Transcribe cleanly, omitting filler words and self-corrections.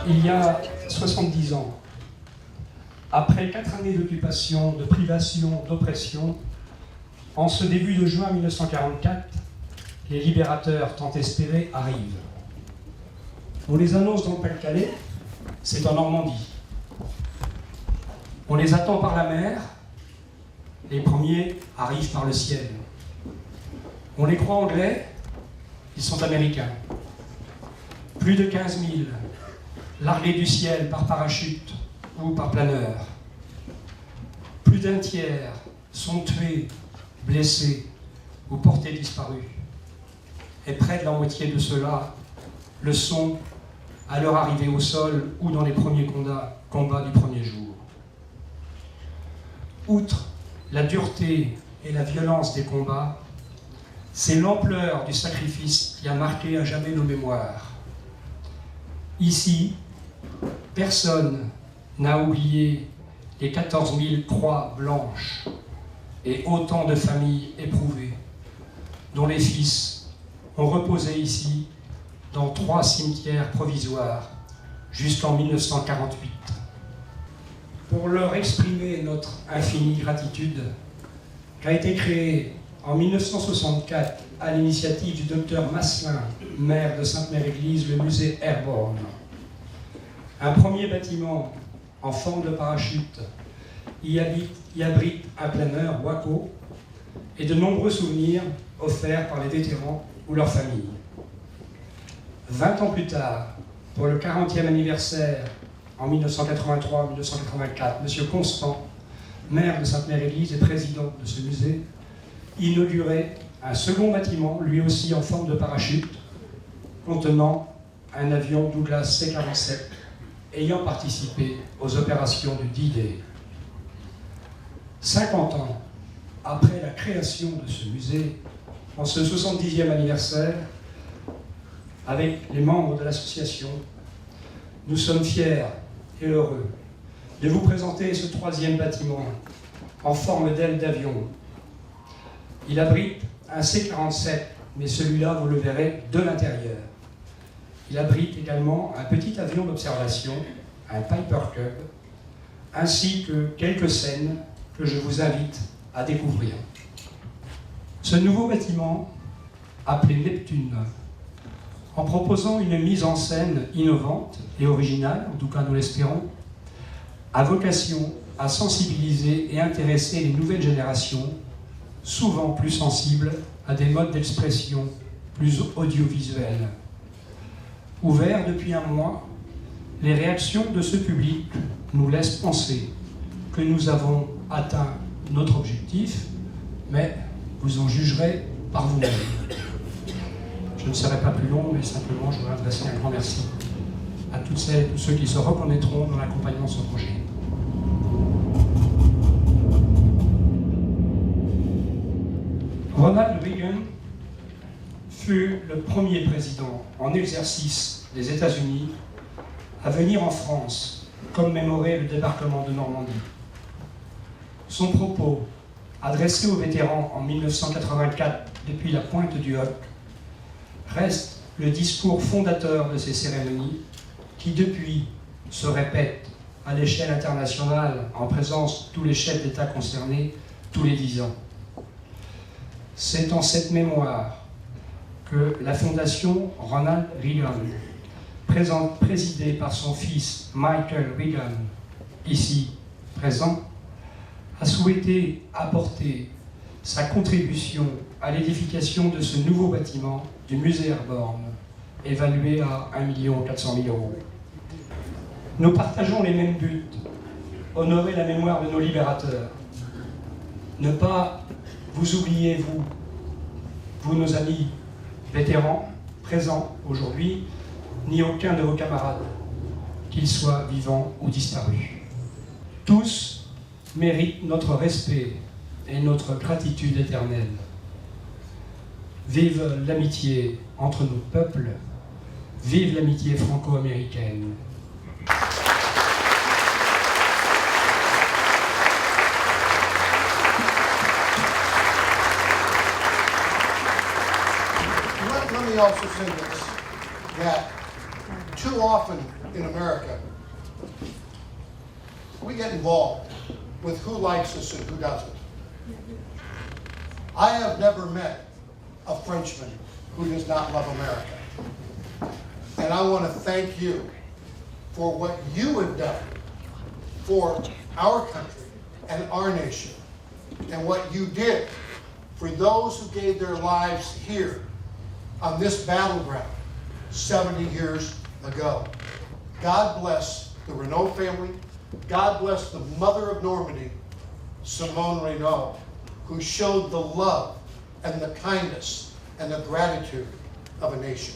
Il y a 70 ans, après 4 années d'occupation, de privation, d'oppression, en ce début de juin 1944, les libérateurs tant espérés arrivent. On les annonce dans le Pas-de-Calais, c'est en Normandie. On les attend par la mer, les premiers arrivent par le ciel. On les croit anglais, ils sont américains. Plus de 15 000, largués du ciel par parachute ou par planeur. Plus d'un tiers sont tués, blessés ou portés disparus. Et près de la moitié de ceux-là le sont à leur arrivée au sol ou dans les premiers combats du premier jour. Outre la dureté et la violence des combats, c'est l'ampleur du sacrifice qui a marqué à jamais nos mémoires. Ici, personne n'a oublié les 14 000 croix blanches et autant de familles éprouvées, dont les fils ont reposé ici dans 3 cimetières provisoires jusqu'en 1948. Pour leur exprimer notre infinie gratitude, qu'a été créé en 1964 à l'initiative du docteur Masselin, maire de Sainte-Mère-Église, le musée Airborne. Un premier bâtiment en forme de parachute y abrite un planeur Waco et de nombreux souvenirs offerts par les vétérans ou leurs familles. 20 ans plus tard, pour le 40e anniversaire, en 1983-1984, M. Constant, maire de Sainte-Mère-Église et président de ce musée, inaugurait un second bâtiment, lui aussi en forme de parachute, contenant un avion Douglas C-47 ayant participé aux opérations du D-Day. 50 ans après la création de ce musée, en ce 70e anniversaire, avec les membres de l'association, nous sommes fiers et heureux de vous présenter ce 3e bâtiment en forme d'aile d'avion. Il abrite un C-47, mais celui-là, vous le verrez de l'intérieur. Il abrite également un petit avion d'observation, un Piper Cub, ainsi que quelques scènes que je vous invite à découvrir. Ce nouveau bâtiment, appelé Neptune, en proposant une mise en scène innovante et originale, en tout cas nous l'espérons, a vocation à sensibiliser et intéresser les nouvelles générations, souvent plus sensibles à des modes d'expression plus audiovisuels. Ouvert depuis un mois, les réactions de ce public nous laissent penser que nous avons atteint notre objectif, mais vous en jugerez par vous-même. Je ne serai pas plus long, mais simplement je voudrais adresser un grand merci à toutes celles et tous ceux qui se reconnaîtront dans l'accompagnement de ce projet. Ronald Reagan fut le premier président en exercice des États-Unis à venir en France commémorer le débarquement de Normandie. Son propos, adressé aux vétérans en 1984 depuis la pointe du Hoc, reste le discours fondateur de ces cérémonies qui, depuis, se répète à l'échelle internationale en présence de tous les chefs d'État concernés tous les 10 ans. C'est en cette mémoire que la fondation Ronald Reagan, présidée par son fils Michael Reagan, ici présent, a souhaité apporter sa contribution à l'édification de ce nouveau bâtiment du musée Airborne, évalué à 1 400 000 €. Nous partageons les mêmes buts, honorer la mémoire de nos libérateurs, ne pas vous oublier, vous nos amis vétérans, présents aujourd'hui, ni aucun de vos camarades, qu'ils soient vivants ou disparus. Tous méritent notre respect et notre gratitude éternelle. Vive l'amitié entre nos peuples, vive l'amitié franco-américaine. Let me also say this. that too often in America, we get involved with who likes us and who doesn't. I have never met a Frenchman who does not love America. And I want to thank you for what you have done for our country and our nation, and what you did for those who gave their lives here on this battleground 70 years ago. God bless the Renault family. God bless the mother of Normandy, Simone Renault, who showed the love and the kindness and the gratitude of a nation.